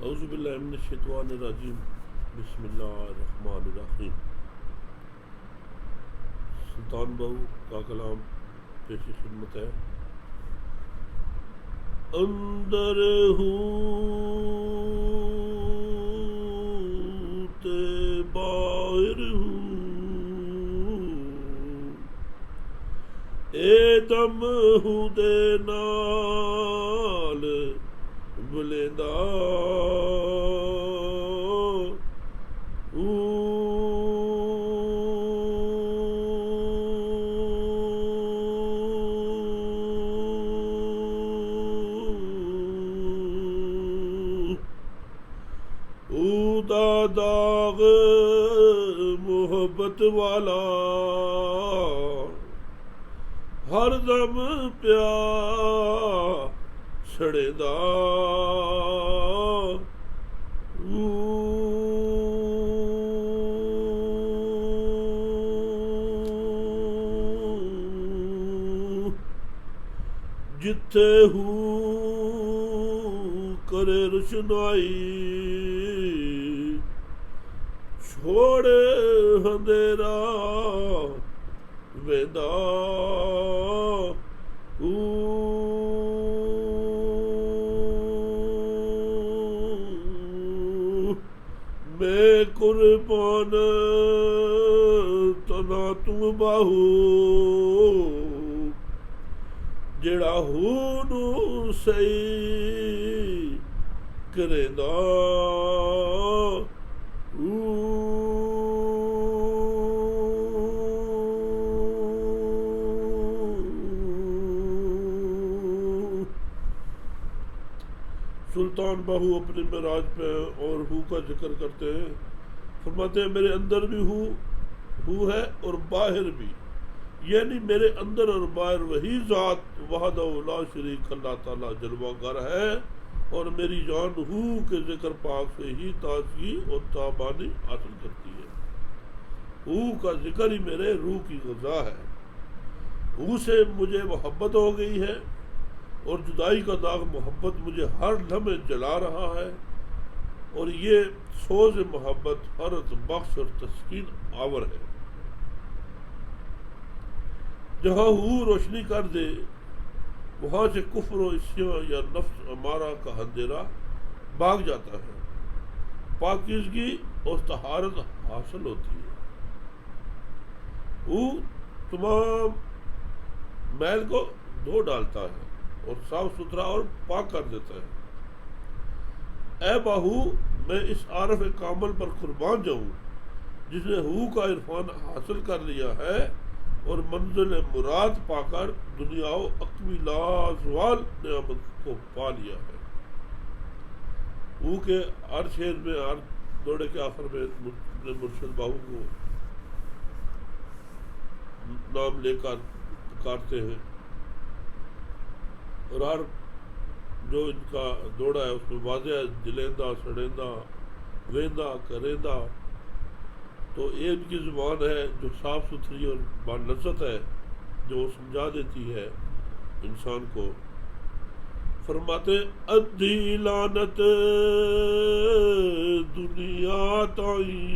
اعوذ باللہ من الشیطان الرجیم بسم اللہ الرحمن الرحیم۔ سلطان بہو کا کلام پیش خدمت ہے۔ اندر ہوں تے باہر ہوں، اے دم ہوں دے نال بلیندا دا داغ محبت والا ہر دم پیا سڑے دا جتھے ہوں کرے روشنائی چھوڑے اندھیرا ویندا میں قربان تنا تم باہو جڑا ہو نو سہی کریندا سلطان بہو اپنے معراج پہ اور ہو کا ذکر کرتے ہیں، فرماتے ہیں میرے اندر بھی ہو ہے اور باہر بھی، یعنی میرے اندر اور باہر وہی ذات وحدہ لا شریک اللہ تعالیٰ جلوہ گر ہے، اور میری جان ہو کے ذکر پاک سے ہی تازگی اور تابانی حاصل کرتی ہے۔ ہو کا ذکر ہی میرے روح کی غذا ہے، ہو سے مجھے محبت ہو گئی ہے، اور جدائی کا داغ محبت مجھے ہر لمحے جلا رہا ہے، اور یہ سوز محبت فرت بخش اور تسکین آور ہے۔ جہاں ہو روشنی کر دے وہاں سے کفر و عصیاں یا نفس امارہ کا اندھیرا بھاگ جاتا ہے، پاکیزگی اور طہارت حاصل ہوتی ہے۔ وہ تمام میل کو دھو ڈالتا ہے اور صاف ستھرا اور پاک کر دیتا ہے۔ اے باہو، میں اس عارف کامل پر قربان جاؤں جس نے ہو کا عرفان حاصل کر لیا ہے اور منزل مراد پا کر دنیا و عقبی لازوال نعمت کو پا لیا ہے۔ ہو کے ہر شعر میں، ہر دوڑے کے آخر میں مرشد باہو کو نام لے کر پکارتے ہیں، اور ہر جو ان کا دوڑا ہے اس میں واضح ہے جلیندہ سڑیندہ ویندہ کریندہ، تو یہ ان کی زبان ہے جو صاف ستھری اور بالذت ہے، جو سمجھا دیتی ہے انسان کو۔ فرماتے ادھی لعنت دنیا تائی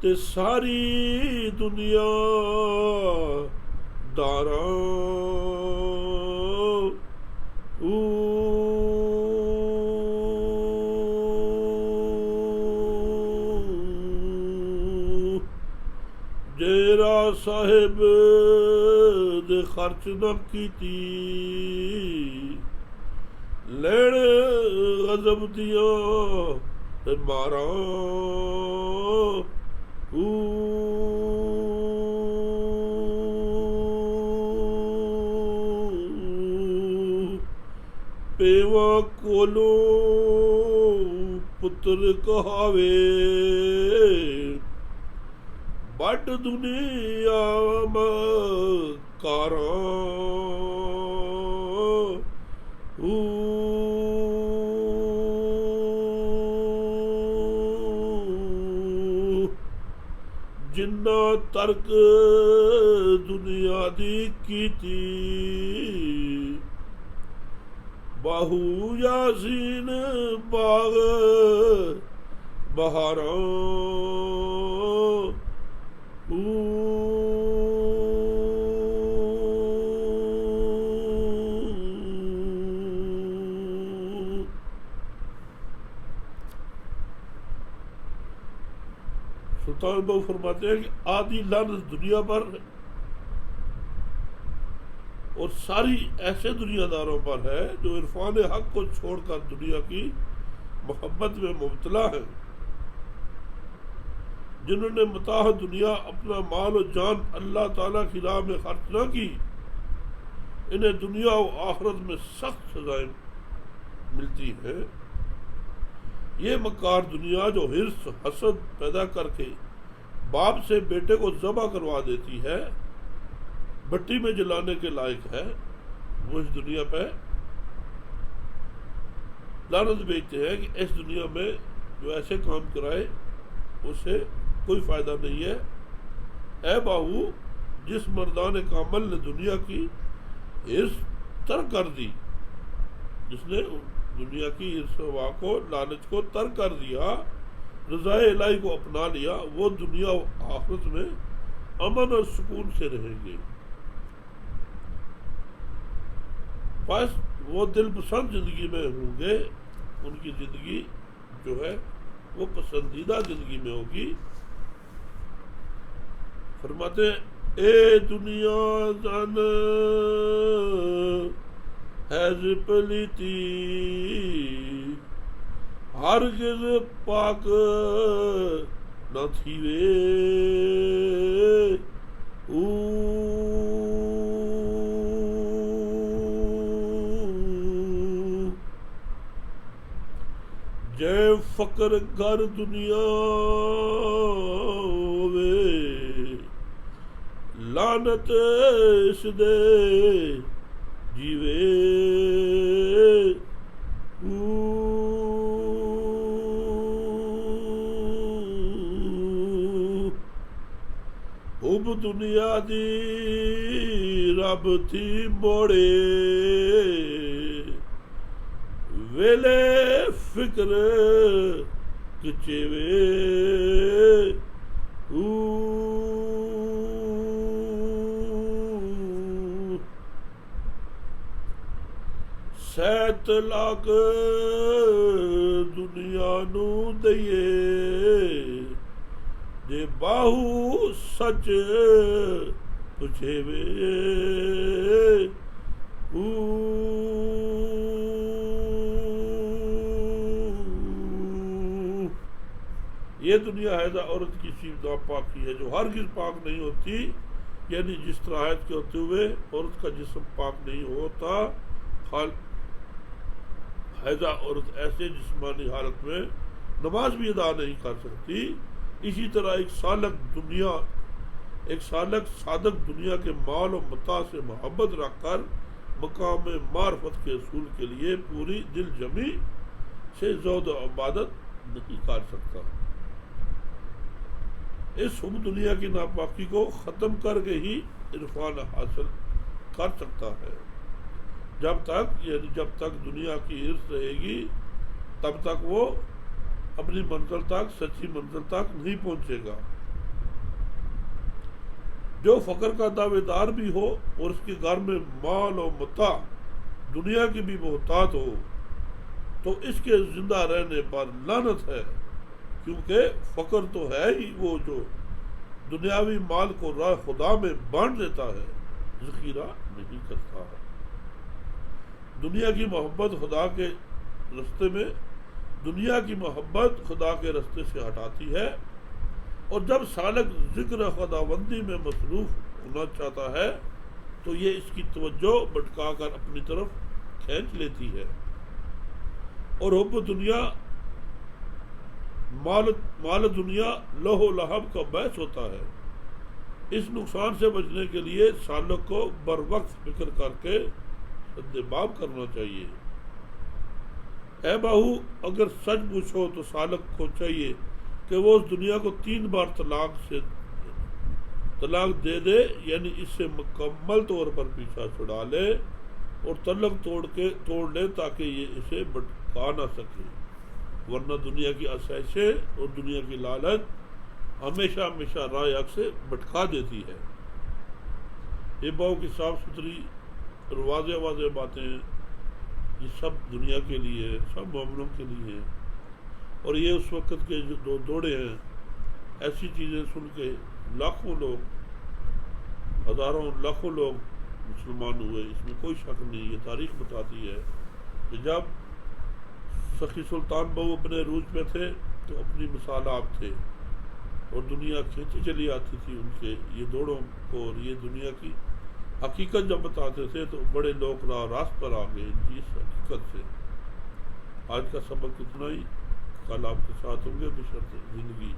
تے ساری دنیا داراں جیرا صاحب دے خرچ نہ کیتی لین غضب دیاں ماراں پیواں کولوں پتر کہاوے بڑ دنیا مکاراں جنہ ترک دنیا دی کیتی باہو یاسین باغ بہاروں سلطان بہو فرماتے ہیں کہ آدھی لعنت دنیا پر اور ساری ایسے دنیا داروں پر ہے جو عرفان حق کو چھوڑ کر دنیا کی محبت میں مبتلا ہے، جنہوں نے متاع دنیا اپنا مال و جان اللہ تعالیٰ کی راہ میں خرچ نہ کی، انہیں دنیا و آخرت میں سخت سزائیں ملتی ہیں۔ یہ مکار دنیا جو حرص حسد پیدا کر کے باپ سے بیٹے کو ذبح کروا دیتی ہے، بٹی میں جلانے کے لائق ہے، وہ اس دنیا پہ لعنت بھیجتے ہیں کہ اس دنیا میں جو ایسے کام کرائے اسے کوئی فائدہ نہیں ہے۔ اے باہو، جس مردان کامل نے دنیا کی حرص ترک کر دی، جس نے دنیا کی حرص و ہوا کو، لالچ کو ترک کر دیا، رضائے الہی کو اپنا لیا، وہ دنیا و آخرت میں امن اور سکون سے رہیں گے۔ بس وہ دل پسند زندگی میں ہوں گے، ان کی زندگی جو ہے وہ پسندیدہ زندگی میں ہوگی۔ فرماتے ہیں اے دنیا زن حیض پلیتی، ہرگز پاک نہ تھیوے، جے فقر گھر دنیا وے، لعنت اس دے جیوے، اب دنیا دی رب تھی موڑے، ویلے فکر کچیوے، سیت لاکھ دنیا نو دئیے، جے باہو سچ پچھیوے، یہ دنیا حیضہ عورت کی سی ناپاکی ہے جو ہرگز پاک نہیں ہوتی، یعنی جس طرح حیض کے ہوتے ہوئے عورت کا جسم پاک نہیں ہوتا، حیضہ عورت ایسے جسمانی حالت میں نماز بھی ادا نہیں کر سکتی۔ اسی طرح ایک سالک صادق دنیا کے مال و متاع سے محبت رکھ کر مقام معرفت کے اصول کے لیے پوری دل جمی سے زہد و عبادت نہیں کر سکتا۔ اس حب دنیا کی ناپاکی کو ختم کر کے ہی عرفان حاصل کر سکتا ہے۔ جب تک دنیا کی حرص رہے گی تب تک وہ اپنی منزل تک، سچی منزل تک نہیں پہنچے گا۔ جو فقر کا دعوے دار بھی ہو اور اس کے گھر میں مال و متاع دنیا کی بھی محتاط ہو تو اس کے زندہ رہنے پر لعنت ہے، کیونکہ فقر تو ہے ہی وہ جو دنیاوی مال کو راہ خدا میں بانٹ دیتا ہے، ذخیرہ نہیں کرتا۔ دنیا کی محبت خدا کے رستے سے ہٹاتی ہے، اور جب سالک ذکر خداوندی میں مصروف ہونا چاہتا ہے تو یہ اس کی توجہ بھٹکا کر اپنی طرف کھینچ لیتی ہے، اور حب دنیا مال دنیا لہو و لہب کا باعث ہوتا ہے۔ اس نقصان سے بچنے کے لیے سالک کو بر وقت فکر کر کے سدباب کرنا چاہیے۔ اے باہو، اگر سچ پوچھو تو سالک کو چاہیے کہ وہ اس دنیا کو 3 بار طلاق دے دے، یعنی اس سے مکمل طور پر پیچھا چھڑا لے، اور تعلق توڑ لے تاکہ یہ اسے بھٹکا نہ سکے، ورنہ دنیا کی آسائشیں اور دنیا کی لالچ ہمیشہ ہمیشہ راہ حق سے بھٹکا دیتی ہے۔ یہ بہت کی صاف ستھری اور واضح باتیں ہیں، یہ سب دنیا کے لیے ہے، سب معاملوں کے لیے ہے، اور یہ اس وقت کے جو دو دوڑے ہیں، ایسی چیزیں سن کے لاکھوں لوگ، ہزاروں لاکھوں لوگ مسلمان ہوئے، اس میں کوئی شک نہیں۔ یہ تاریخ بتاتی ہے کہ جب سخی سلطان بہو اپنے عروج پہ تھے تو اپنی مثال آپ تھے، اور دنیا کھینچی چلی آتی تھی ان کے یہ دوڑوں کو، اور یہ دنیا کی حقیقت جب بتاتے تھے تو بڑے لوگ راہ راست پر آ گئے ان کی اس حقیقت سے۔ آج کا سبق اتنا ہی، کل آپ کے ساتھ ہوں گے بشرط زندگی